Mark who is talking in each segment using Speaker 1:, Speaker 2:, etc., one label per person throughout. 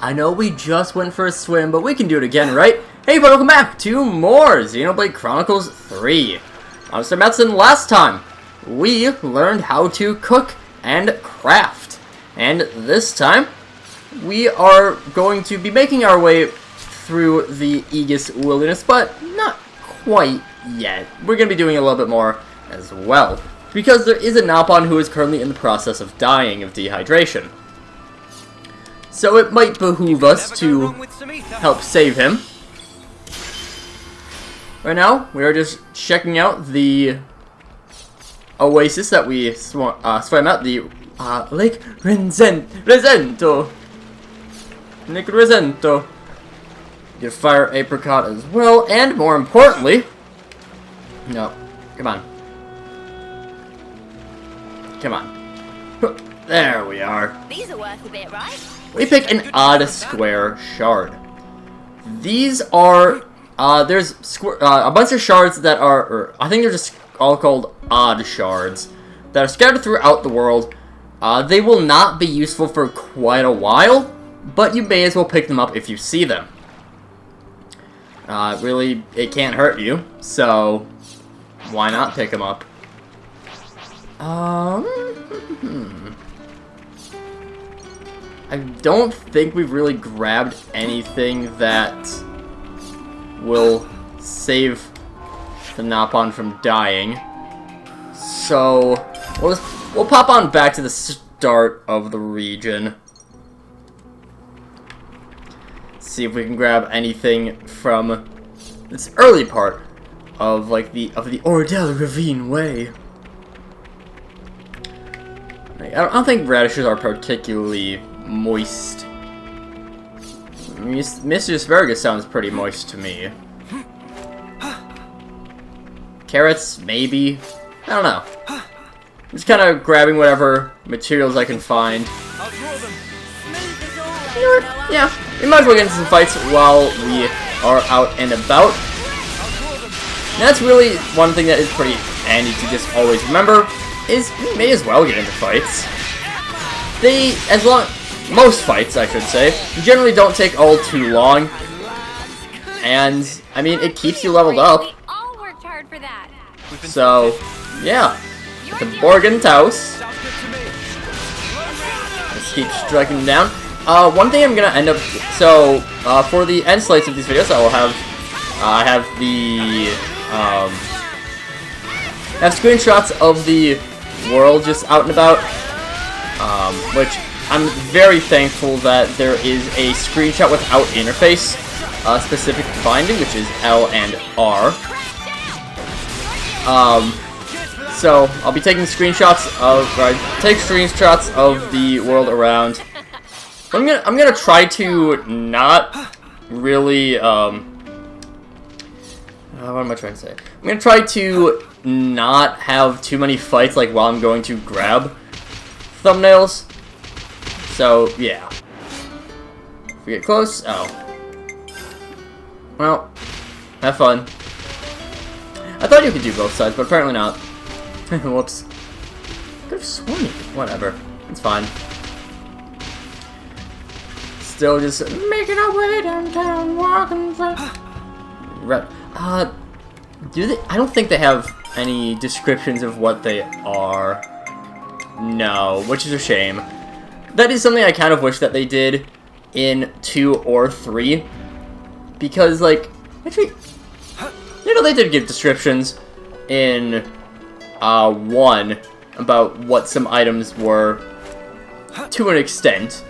Speaker 1: I know we just went for a swim, but we can do it again, right? Hey, but welcome back to more Xenoblade Chronicles 3. I'm SlayerMathis, and last time we learned how to cook and craft. And this time, we are going to be making our way through the Aegis Wilderness, but not quite yet. We're going to be doing a little bit more as well, because there is a Napon who is currently in the process of dying of dehydration. So it might behoove us to help save him. Right now, we are just checking out the oasis that we swam at, the Lake Resento. Lake Resento. Get fire apricot as well, and more importantly, no, come on. Come on. There we are.
Speaker 2: These are worth a bit, right?
Speaker 1: We pick an odd square shard. These are, there's a bunch of shards that are, or I think they're just all called odd shards, that are scattered throughout the world. They will not be useful for quite a while, but you may as well pick them up if you see them. Really, it can't hurt you, so why not pick them up? I don't think we've really grabbed anything that will save the Napon from dying. So we'll pop on back to the start of the region. See if we can grab anything from this early part of like the Ordell Ravine Way. I don't think radishes are particularly moist. Mr. Asparagus sounds pretty moist to me. Carrots, maybe. I don't know. Just kind of grabbing whatever materials I can find. You know what? Yeah, we might as well get into some fights while we are out and about. And that's really one thing that is pretty handy to just always remember, is we may as well get into fights. Most fights, I should say, generally don't take all too long. And, I mean, it keeps you leveled up.
Speaker 2: all worked hard for that.
Speaker 1: So, yeah. The Borgen Taus. Let's keep striking them down. One thing I'm gonna end up, so for the end slides of these videos, I will have have screenshots of the world just out and about, which I'm very thankful that there is a screenshot without interface specific to binding, which is L and R. So I'll be taking screenshots of the world around. I'm gonna try to not really what am I trying to say? I'm gonna try to not have too many fights like while I'm going to grab thumbnails. So yeah. If we get close, oh. Well, have fun. I thought you could do both sides, but apparently not. Whoops. Could have sworn you could. Whatever. It's fine. Still just making our way downtown, walking through. Do they? I don't think they have any descriptions of what they are. No, which is a shame. That is something I kind of wish that they did in 2 or 3, because like actually, you know, they did give descriptions in 1 about what some items were to an extent.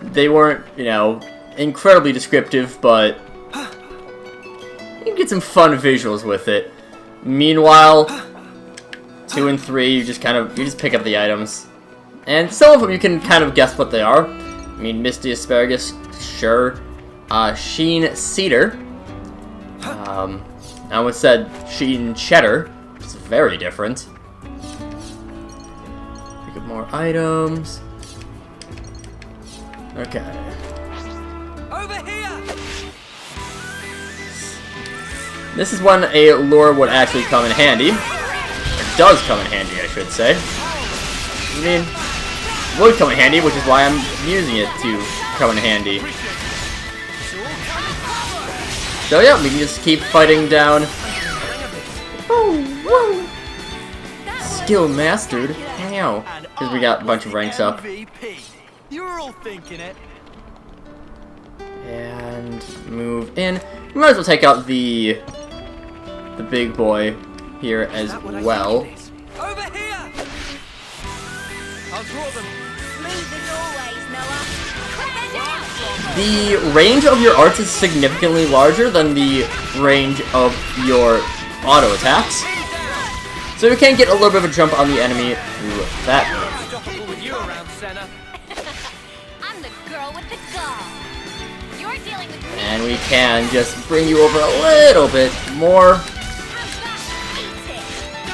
Speaker 1: They weren't, you know, incredibly descriptive, but you can get some fun visuals with it. Meanwhile, 2 and 3, you just pick up the items, and some of them you can kind of guess what they are. I mean, Misty Asparagus, sure. Sheen Cedar. I almost said Sheen Cheddar. It's very different. Pick up more items. Okay.
Speaker 3: Over here.
Speaker 1: This is when a lure would actually come in handy. Or does come in handy, I should say. I mean, would come in handy, which is why I'm using it to come in handy. So yeah, we can just keep fighting down. Skill mastered. How? Because we got a bunch of ranks up.
Speaker 3: You're all thinking it.
Speaker 1: And move in. We might as well take out the big boy here as well.
Speaker 3: Over here! I'll draw them.
Speaker 2: Smooth as always, Noah.
Speaker 1: The range of your arts is significantly larger than the range of your auto attacks. So you can get a little bit of a jump on the enemy through that.
Speaker 3: Unstoppable with you around, Senna.
Speaker 2: I'm the girl with the gall. You're dealing with me.
Speaker 1: And we can just bring you over a little bit more.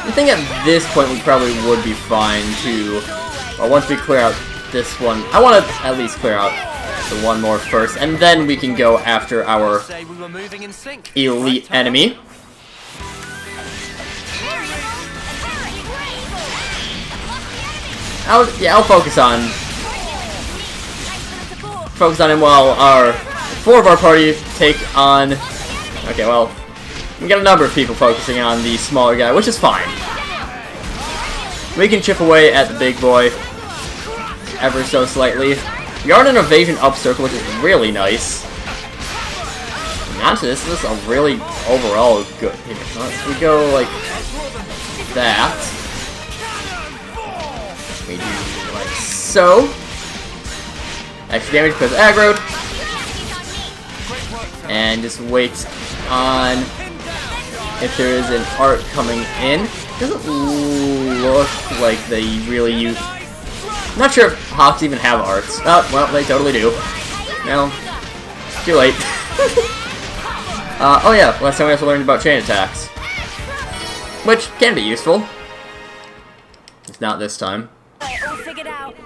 Speaker 1: I think at this point we probably would be fine to, well, once we clear out this one, I want to at least clear out the one more first, and then we can go after our
Speaker 3: Say we were moving in sync.
Speaker 1: elite enemy. I'll focus on him while four of our party take on. Okay, well, we got a number of people focusing on the smaller guy, which is fine. We can chip away at the big boy ever so slightly. We are in an evasion up circle, which is really nice. And honestly, this is a really overall good. Once we go like that, we do like so. Extra damage because aggroed. And just wait on if there is an art coming in. Doesn't look like they really use. I'm not sure if Hawks even have arts. Oh, well, they totally do. Well, too late. Oh yeah, last time we also learned about chain attacks. Which can be useful. It's not this time.
Speaker 2: All figured out.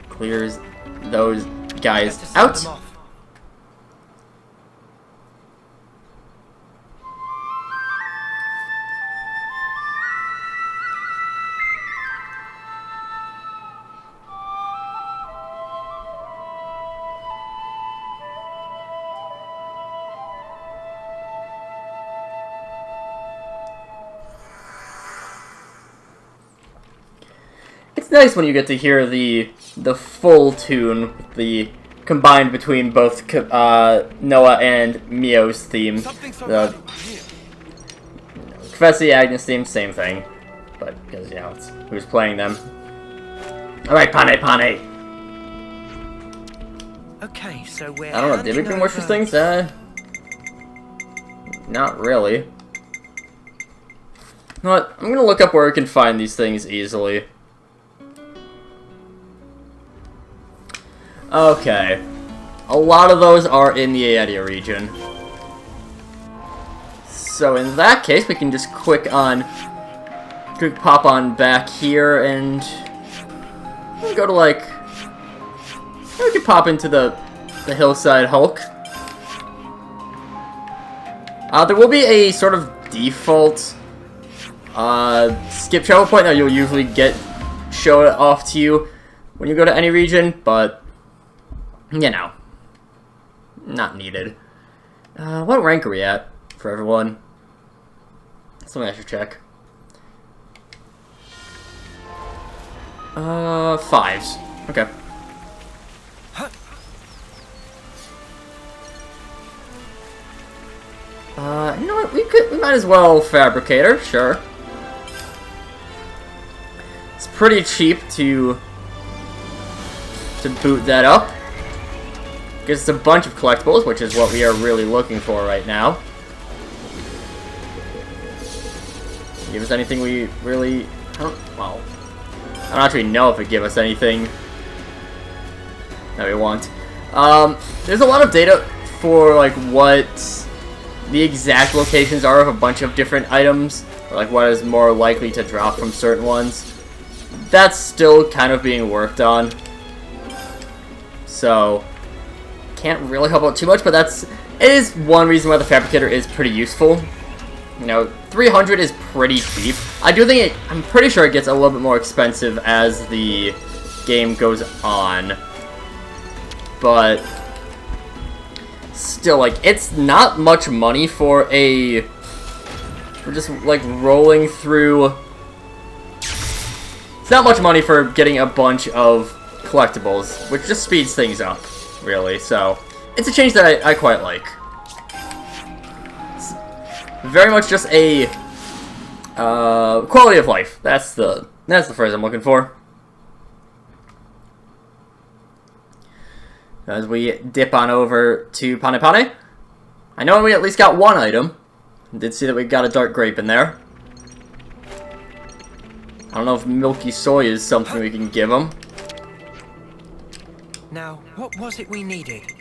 Speaker 1: Clears those guys out. It's nice when you get to hear the full tune, the combined between both Noah and Mio's theme. The Confessi Agnes theme, same thing, but because you know it's who's playing them. All right, Pane.
Speaker 3: Okay, so we're.
Speaker 1: I don't know. Did we bring worse things? Not really. You know what? I'm gonna look up where we can find these things easily. Okay. A lot of those are in the Aedia region. So in that case, we can just quick pop on back here and we'll go to like, we can pop into the Hillside Hulk. There will be a sort of default skip travel point that you'll usually get shown off to you when you go to any region, but you know, not needed. What rank are we at for everyone? Something I should check. 5s. Okay. You know what? We might as well Fabricator, sure. It's pretty cheap to boot that up. Gives us a bunch of collectibles, which is what we are really looking for right now. Give us anything we really... I don't actually know if it gives us anything that we want. There's a lot of data for like what the exact locations are of a bunch of different items, or like what is more likely to drop from certain ones. That's still kind of being worked on. So... can't really help out too much, but it is one reason why the Fabricator is pretty useful. You know, 300 is pretty cheap. I do think I'm pretty sure it gets a little bit more expensive as the game goes on. But still, like, it's not much money for just, like, rolling through. It's not much money for getting a bunch of collectibles, which just speeds things up, really. So, it's a change that I quite like. It's very much just a quality of life. That's the phrase I'm looking for. As we dip on over to Pane Pane. I know we at least got one item. Did see that we got a dark grape in there. I don't know if milky soy is something we can give him.
Speaker 3: Now, what was it we needed?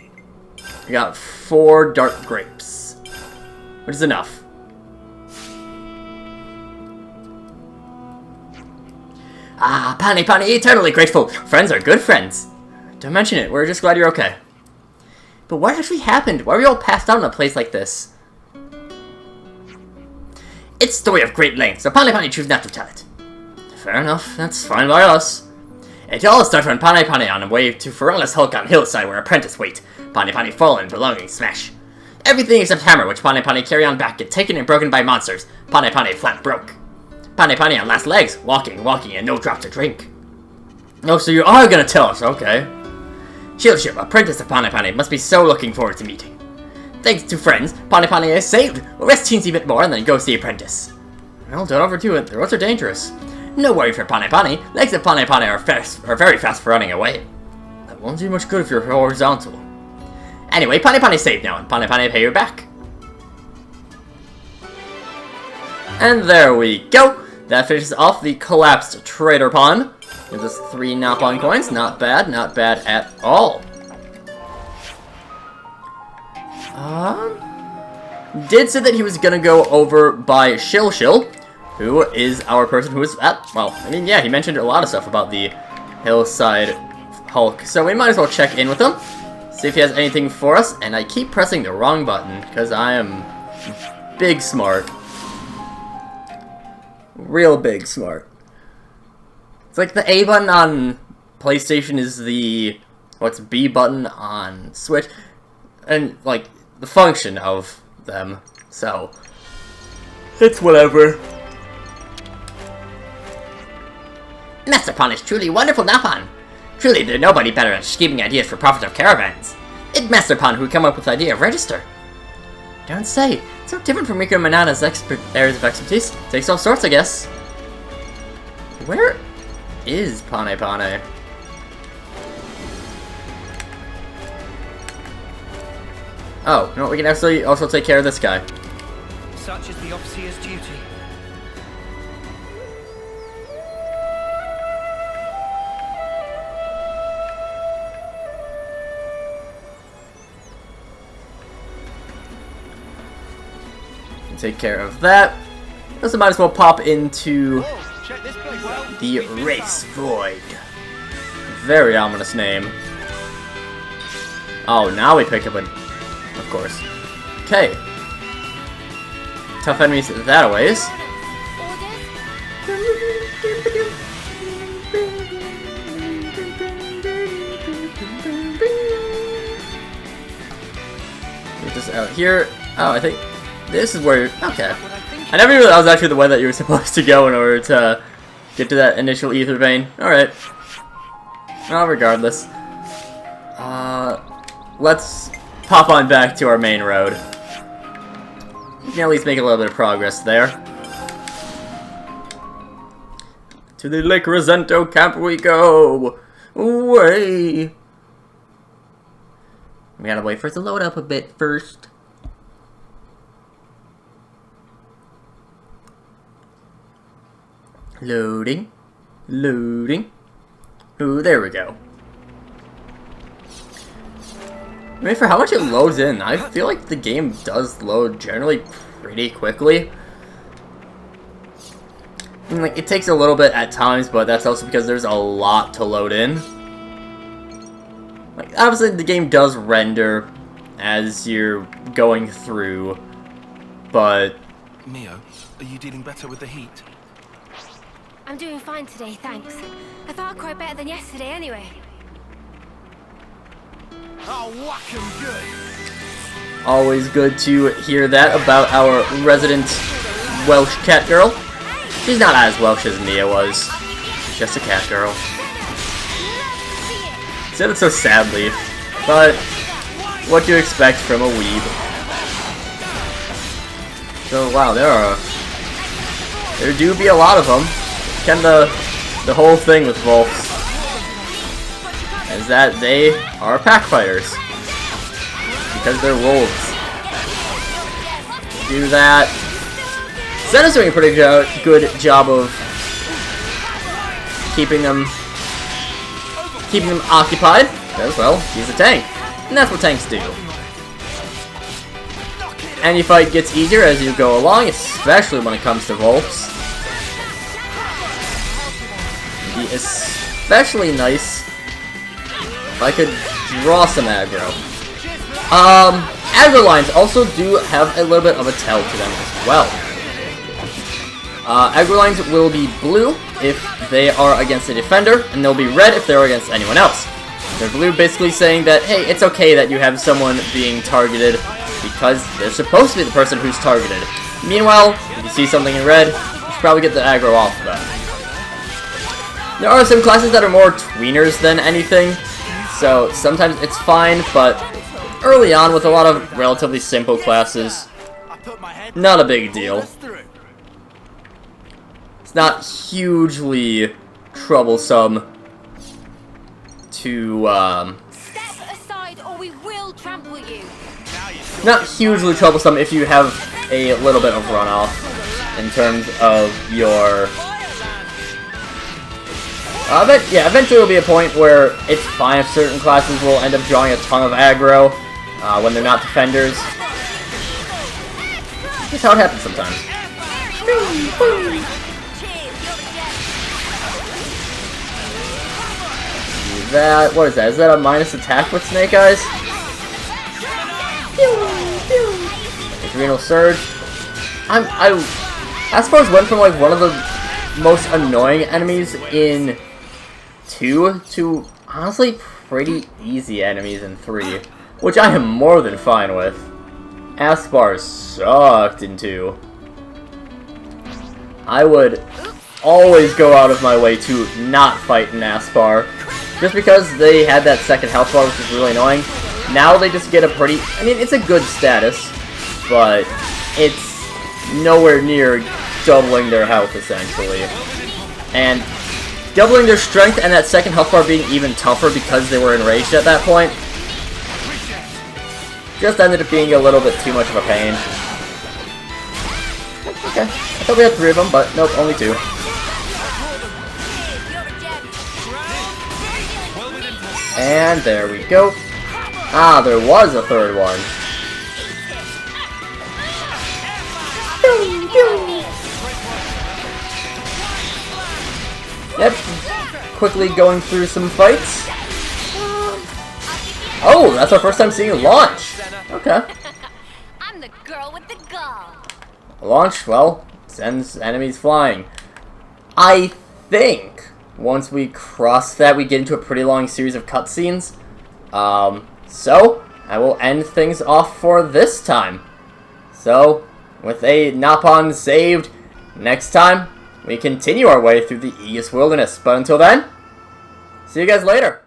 Speaker 1: We got 4 dark grapes, which is enough. Ah, Pane Pane, eternally grateful. Friends are good friends. Don't mention it, we're just glad you're okay. But what actually happened? Why are we all passed out in a place like this? It's a story of great length, so Pane Pane choose not to tell it. Fair enough, that's fine by us. It all started when Pane Pane on the way to Ferala's Hulk on hillside where apprentice wait. Pane Pane fallen, belonging smash. Everything except hammer, which Pane Pane carry on back, get taken and broken by monsters. Pane Pane flat broke. Pane Pane on last legs, walking, and no drop to drink. Oh, so you are gonna tell us, okay. Shieldship, apprentice of Pane Pane, must be so looking forward to meeting. Thanks to friends, Pane Pane is saved. We'll rest teensy bit more and then go see apprentice. Well, don't overdo it, the roads are dangerous. No worry for Pane Pane, legs of Pane Pane are very fast for running away. That won't do much good if you're horizontal. Anyway, Pane Pane's safe now, and Pane Pane pay you back. And there we go. That finishes off the collapsed trader pond. Gives us 3 Napon coins. Not bad at all. Did say that he was gonna go over by Shill, who is our person who is at, well, I mean, yeah, he mentioned a lot of stuff about the hillside Hulk, so we might as well check in with him, see if he has anything for us, and I keep pressing the wrong button, because I am big smart. Real big smart. It's like the A button on PlayStation is the, what's B button on Switch, and, like, the function of them, so it's whatever. Master Pon is truly wonderful Napon. Truly, there's nobody better at scheming ideas for profit of caravans. It's Master Pon who come up with the idea of register. Don't say, it's so different from Rico and Manana's areas of expertise. Takes all sorts, I guess. Where is Pane Pane? Oh, no, we can actually also take care of this guy.
Speaker 3: Such is the officer's duty.
Speaker 1: Take care of that. Also might as well pop into the Race Void. Very ominous name. Oh, now we pick up an... Of course. Okay. Tough enemies that a ways. Get this out here. Oh, I think this is where... Okay. I never knew that was actually the way that you were supposed to go in order to get to that initial ether vein. Alright. Well, regardless. Let's pop on back to our main road. We can at least make a little bit of progress there. To the Lake Rosento camp we go! Away! We gotta wait for it to load up a bit first. Loading. Loading. Ooh, there we go. I mean, for how much it loads in, I feel like the game does load generally pretty quickly. I mean, like, it takes a little bit at times, but that's also because there's a lot to load in. Like, obviously, the game does render as you're going through, but
Speaker 4: Mio, are you dealing better with the heat?
Speaker 2: I'm doing fine today, thanks. I thought I'd quite better than yesterday anyway.
Speaker 4: Oh, whack 'em good!
Speaker 1: Always good to hear that about our resident Welsh cat girl. She's not as Welsh as Mia was. She's just a cat girl. Said it so sadly, but what do you expect from a weeb? So wow, there do be a lot of them. Kind of the whole thing with wolves is that they are pack fighters because they're wolves. Do that. Zen's doing a pretty good job of keeping them occupied as well. He's a tank, and that's what tanks do. Any fight gets easier as you go along, especially when it comes to wolves. It'd be especially nice if I could draw some aggro. Aggro lines also do have a little bit of a tell to them as well. Aggro lines will be blue if they are against a defender, and they'll be red if they're against anyone else. They're blue basically saying that, hey, it's okay that you have someone being targeted because they're supposed to be the person who's targeted. Meanwhile, if you see something in red, you should probably get the aggro off of that. There are some classes that are more tweeners than anything, so sometimes it's fine, but early on with a lot of relatively simple classes, not a big deal. It's not hugely troublesome to,
Speaker 2: Step aside or we will trample you.
Speaker 1: not hugely troublesome if you have a little bit of runoff in terms of your... but yeah, eventually there will be a point where it's fine if certain classes will end up drawing a ton of aggro when they're not defenders. That's how it happens sometimes. Do that. What is that? Is that a minus attack with Snake Eyes? Adrenal Surge. As far as went from like one of the most annoying enemies in 2 to honestly pretty easy enemies in 3, which I am more than fine with. Aspar sucked in 2. I would always go out of my way to not fight an Aspar, just because they had that second health bar, which is really annoying. Now they just get a pretty... I mean, it's a good status, but it's nowhere near doubling their health, essentially. And doubling their strength and that second health bar being even tougher because they were enraged at that point just ended up being a little bit too much of a pain. Okay, I thought we had 3 of them, but nope, only 2. And there we go. Ah, there was a 3rd one. Yep, quickly going through some fights. Oh, that's our first time seeing a launch. Okay.
Speaker 2: I'm the girl with the gall.
Speaker 1: A launch, well, sends enemies flying. I think once we cross that, we get into a pretty long series of cutscenes. So, I will end things off for this time. So, with a Napon saved, next time, we continue our way through the Aegis Wilderness. But until then, see you guys later.